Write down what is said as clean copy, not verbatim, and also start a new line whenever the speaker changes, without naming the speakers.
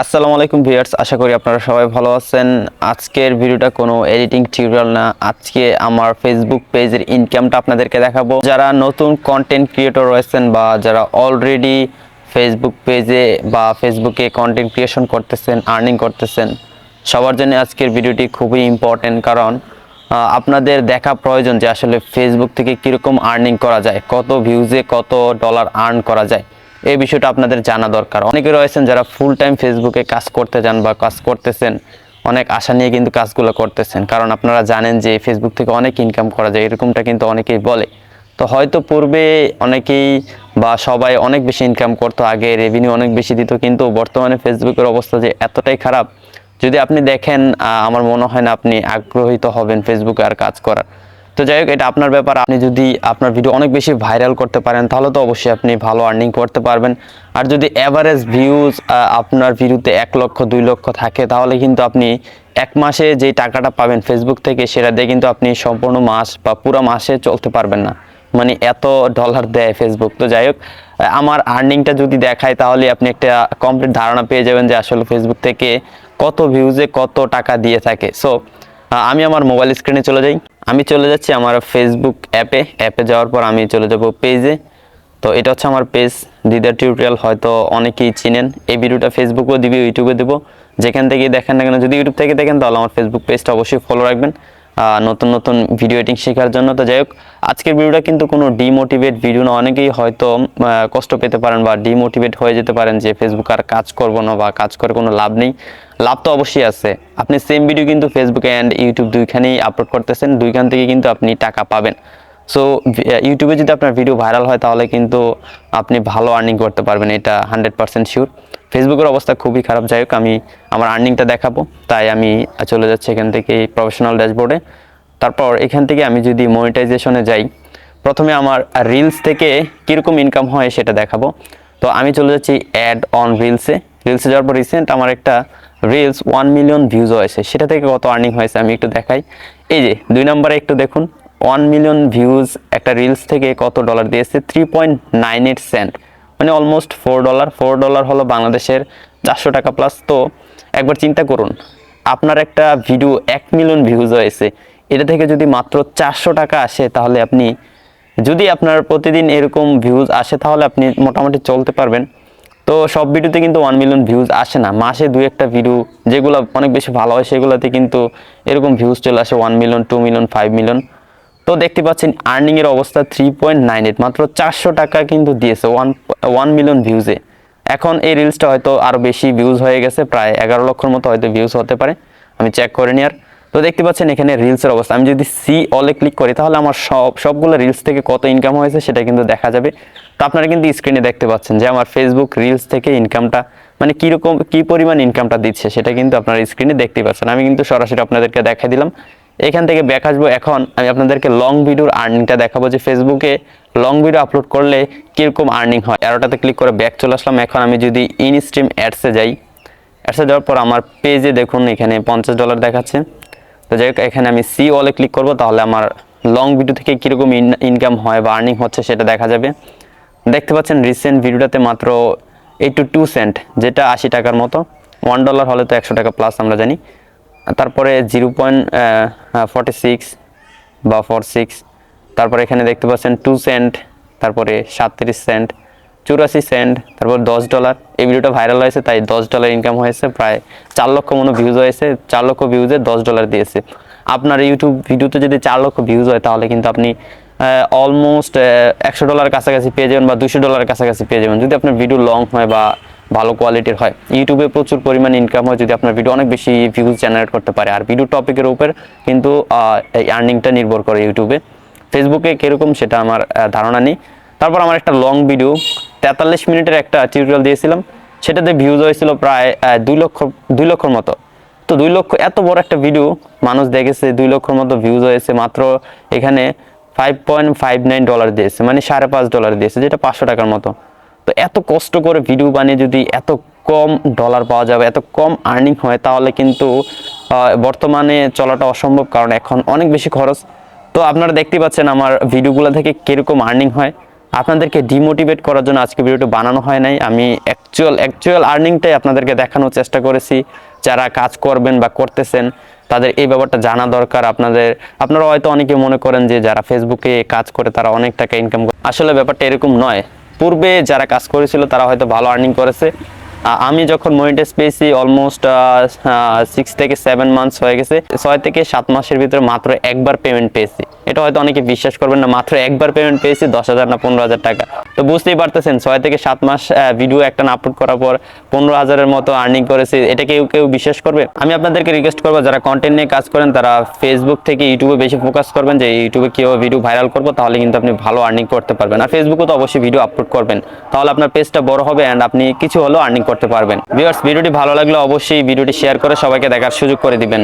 আসসালামু আলাইকুম ভিউয়ার্স, আশা করি আপনারা সবাই ভালো আছেন। আজকের ভিডিওটা কোনো এডিটিং টিউটোরিয়াল না, আজকে আমার ফেসবুক পেজের ইনকামটা আপনাদেরকে দেখাবো। যারা নতুন কন্টেন্ট ক্রিয়েটর রয়েছেন বা যারা অলরেডি ফেসবুক পেজে বা ফেসবুকে কন্টেন্ট ক্রিয়েশন করতেছেন, আর্নিং করতেছেন, সবার জন্য আজকের ভিডিওটি খুবই ইম্পর্টেন্ট। কারণ আপনাদের দেখা প্রয়োজন যে আসলে ফেসবুক থেকে কীরকম আর্নিং করা যায়, কত ভিউজে কত ডলার আর্ন করা যায়, এই বিষয়টা আপনাদের জানা দরকার। অনেকে রয়েছেন যারা ফুল টাইম ফেসবুকে কাজ করতে যান বা কাজ করতেছেন, অনেক আশা নিয়ে কিন্তু কাজগুলো করতেছেন, কারণ আপনারা জানেন যে ফেসবুক থেকে অনেক ইনকাম করা যায়, এরকমটা কিন্তু অনেকেই বলে। তো হয়তো পূর্বে অনেকেই বা সবাই অনেক বেশি ইনকাম করতো, আগে রেভিনিউ অনেক বেশি দিত, কিন্তু বর্তমানে ফেসবুকের অবস্থা যে এতটাই খারাপ, যদি আপনি দেখেন আমার মনে হয় না আপনি আগ্রহীত হবেন ফেসবুকে আর কাজ করার। তো যাই হোক, এটা আপনার ব্যাপার। আপনি যদি আপনার ভিডিও অনেক বেশি ভাইরাল করতে পারেন তাহলে তো অবশ্যই আপনি ভালো আর্নিং করতে পারবেন। আর যদি অ্যাভারেজ ভিউজ আপনার ভিডিওতে 1 লক্ষ 2 লক্ষ থাকে, তাহলে কিন্তু আপনি এক মাসে যে টাকাটা পাবেন ফেসবুক থেকে, সেটা দিয়ে কিন্তু আপনি সম্পূর্ণ মাস বা পুরো মাসে চলতে পারবেন না, মানে এত ডলার দেয় ফেসবুক। তো যাই হোক, আমার আর্নিংটা যদি দেখায় তাহলে আপনি একটা কমপ্লিট ধারণা পেয়ে যাবেন যে আসলে ফেসবুক থেকে কত ভিউজে কত টাকা দিয়ে থাকে। সো আমি আমার মোবাইল স্ক্রিনে চলে যাই। আমি চলে যাচ্ছি আমার ফেসবুক অ্যাপে যাওয়ার পর আমি চলে যাব পেজে। তো এটা হচ্ছে আমার পেজ, দিদার টিউটোরিয়াল, হয়তো অনেকেই চিনেন। এই ভিডিওটা ফেসবুকেও দিবি, ইউটিউবে দেবো, যেখান থেকে দেখেন না কেন। যদি ইউটিউব থেকে দেখেন তাহলে আমার ফেসবুক পেজটা অবশ্যই ফলো রাখবেন নতুন নতুন ভিডিও এডিটিং শেখার জন্য। তো যাই হোক, আজকের ভিডিওটা কিন্তু কোনো ডিমোটিভেট ভিডিও না। অনেকেই হয়তো কষ্ট পেতে পারেন বা ডিমোটিভেট হয়ে যেতে পারেন যে ফেসবুক আর কাজ করবো না বা কাজ করে কোনো লাভ নেই। লাভ তো অবশ্যই আছে। আপনি সেম ভিডিও কিন্তু ফেসবুক অ্যান্ড ইউটিউব দুইখানেই আপলোড করতেছেন, দুইখান থেকে কিন্তু আপনি টাকা পাবেন। সো ইউটিউবে যদি আপনার ভিডিও ভাইরাল হয় তাহলে কিন্তু আপনি ভালো আর্নিং করতে পারবেন, এটা 100% শিওর। ফেসবুকের অবস্থা খুবই খারাপ। যাই হোক, আমি আমার আর্নিংটা দেখাবো, তাই আমি চলে যাচ্ছি এখান থেকে প্রফেশনাল ড্যাশবোর্ডে। তারপর এখান থেকে আমি যদি মনিটাইজেশনে যাই, প্রথমে আমার রিলস থেকে কীরকম ইনকাম হয় সেটা দেখাবো। তো আমি চলে যাচ্ছি অ্যাড অন রিলসে যাওয়ার পর রিসেন্ট আমার একটা রিলস 1 মিলিয়ন ভিউজ হয়েছে, সেটা থেকে কত আর্নিং হয়েছে আমি একটু দেখাই। এই যে 2 নম্বরে একটু দেখুন, 1 মিলিয়ন ভিউজ একটা রিলস থেকে কত ডলার দিয়েছে, 3.98 সেন্ট, মানে অলমোস্ট $4। $4 হলো বাংলাদেশের 400 টাকা প্লাস। তো একবার চিন্তা করুন, আপনার একটা ভিডিও 1 মিলিয়ন ভিউজ হয়েছে, এটা থেকে যদি মাত্র 400 টাকা আসে, তাহলে আপনি যদি আপনার প্রতিদিন এরকম ভিউজ আসে তাহলে আপনি মোটামুটি চলতে পারবেন। তো সব ভিডিওতে কিন্তু 1 মিলিয়ন ভিউজ আসে না, মাসে 2-1টা ভিডিও যেগুলো অনেক বেশি ভালো হয় সেগুলোতে কিন্তু এরকম ভিউজ চলে আসে 1 মিলিয়ন, 2 মিলিয়ন, 5 মিলিয়ন। তো দেখতে পাচ্ছেন আর্নিংয়ের অবস্থা 3.98, মাত্র 400 টাকা কিন্তু দিয়েছে 1 মিলিয়ন ভিউজে। এখন এই রিলসটা হয়তো আরও বেশি ভিউজ হয়ে গেছে, প্রায় 11 লক্ষর মতো হয়তো ভিউজ হতে পারে, আমি চেক করে নিই। আর তো দেখতে পাচ্ছেন এখানে রিলসের অবস্থা, আমি যদি সি অলে ক্লিক করি তাহলে আমার সবগুলো রিলস থেকে কত ইনকাম হয়েছে সেটা কিন্তু দেখা যাবে। তো আপনারা কিন্তু স্ক্রিনে দেখতে পাচ্ছেন যে আমার ফেসবুক রিলস থেকে ইনকামটা, মানে কীরকম কী পরিমাণ ইনকামটা দিচ্ছে সেটা কিন্তু আপনারা স্ক্রিনে দেখতে পাচ্ছেন। আমি কিন্তু সরাসরি আপনাদেরকে দেখাই দিলাম। এখান থেকে ব্যাক আসবো। এখন আমি আপনাদেরকে লং ভিডিওর আর্নিংটা দেখাবো যে ফেসবুকে লং ভিডিও আপলোড করলে কীরকম আর্নিং হয়। অ্যারোটাতে ক্লিক করে ব্যাক চলে আসলাম। এখন আমি যদি ইন স্ট্রিম অ্যাডসে যাই, অ্যাডসে যাওয়ার পর আমার পেজে দেখুন এখানে $50 দেখাচ্ছে। তো যাই হোক, এখানে আমি সি অলে ক্লিক করব, তাহলে আমার লং ভিডিও থেকে কীরকম ইনকাম হয় বা আর্নিং হচ্ছে সেটা দেখা যাবে। দেখতে পাচ্ছেন রিসেন্ট ভিডিওটাতে মাত্র 82 সেন্ট, যেটা 80 টাকার মতো। $1 হলে তো 100 টাকা প্লাস আমরা জানি। তারপরে 0.46 বা 46, তারপরে এখানে দেখতে পাচ্ছেন 2 সেন্ট, তারপরে 37 সেন্ট, 84 সেন্ট, তারপর $10। এই ভিডিওটা ভাইরাল হয়েছে তাই $10 ইনকাম হয়েছে, প্রায় 4 লক্ষ মতো ভিউজ হয়েছে। 4 লক্ষ ভিউজে $10 দিয়েছে। আপনার ইউটিউব ভিডিওতে যদি 4 লক্ষ ভিউজ হয় তাহলে কিন্তু আপনি অলমোস্ট $100 কাছাকাছি পেয়ে যাবেন বা $200 কাছাকাছি পেয়ে যাবেন, যদি আপনার ভিডিও লং হয় বা ভালো কোয়ালিটির হয়। ইউটিউবে প্রচুর পরিমাণ ইনকাম হয় যদি আপনার ভিডিও অনেক বেশি ভিউজ জেনারেট করতে পারে। আর ভিডিও টপিকের উপর কিন্তু এই আর্নিংটা নির্ভর করে ইউটিউবে। ফেসবুকে কীরকম সেটা আমার ধারণা নেই। তারপর আমার একটা লং ভিডিও 43 মিনিটের একটা টিউটোরিয়াল দিয়েছিলাম, সেটাতে ভিউজ হয়েছিল প্রায় 2 লক্ষর মতো। তো 2 লক্ষ, এত বড় একটা ভিডিও মানুষ দেখেছে, 2 লক্ষর মতো ভিউজ হয়েছে, মাত্র এখানে $5.59 দিয়েছে, মানে $5.5 দিয়েছে, যেটা 500 টাকার মতো। তো এত কষ্ট করে ভিডিও বানিয়ে যদি এত কম ডলার পাওয়া যাবে, এত কম আর্নিং হয়, তাহলে কিন্তু বর্তমানে চলাটা অসম্ভব, কারণ এখন অনেক বেশি খরচ। তো আপনারা দেখতে পাচ্ছেন আমার ভিডিওগুলো থেকে কীরকম আর্নিং হয়। আপনাদেরকে ডিমোটিভেট করার জন্য আজকে ভিডিওটা বানানো হয় নাই। আমি অ্যাকচুয়াল আর্নিংটাই আপনাদেরকে দেখানোর চেষ্টা করেছি। যারা কাজ করবেন বা করতেছেন তাদের এই ব্যাপারটা জানা দরকার। আপনারা হয়তো অনেকে মনে করেন যে যারা ফেসবুকে কাজ করে তারা অনেক টাকা ইনকাম করে, আসলে ব্যাপারটা এরকম নয়। পূর্বে যারা কাজ করেছিল তারা হয়তো ভালো আর্নিং করেছে। আমি যখন মনিটাইজ পেয়েছি অলমোস্ট 6 থেকে 7 মান্থস হয়ে গেছে। 6 থেকে 7 মাসের ভিতরে মাত্র একবার পেমেন্ট পেয়েছি। এটা হয়তো অনেকে বিশ্বাস করবেন না, মাত্র একবার পেমেন্ট পেয়েছি 10,000 না 15,000 টাকা। তো বুঝতেই পারতেছেন 6 থেকে 7 মাস ভিডিও একটা আপলোড করার পর 15,000-এর মতো আর্নিং করেছি। এটা কেউ বিশ্বাস করবে? আমি আপনাদেরকে রিকোয়েস্ট করবো যারা কন্টেন্ট নিয়ে কাজ করেন তারা ফেসবুক থেকে ইউটিউবে বেশি ফোকাস করবেন, যে ইউটিউবে কীভাবে ভিডিও ভাইরাল করবো, তাহলে কিন্তু আপনি ভালো আর্নিং করতে পারবেন। আর ফেসবুকে তো অবশ্যই ভিডিও আপলোড করবেন, তাহলে আপনার পেজটা বড় হবে অ্যান্ড আপনি কিছু হলেও আর্নিং করতে পারবেন। ভিউয়ার্স, ভিডিওটি ভালো লাগলে অবশ্যই ভিডিওটি শেয়ার করে সবাইকে দেখার সুযোগ করে দিবেন।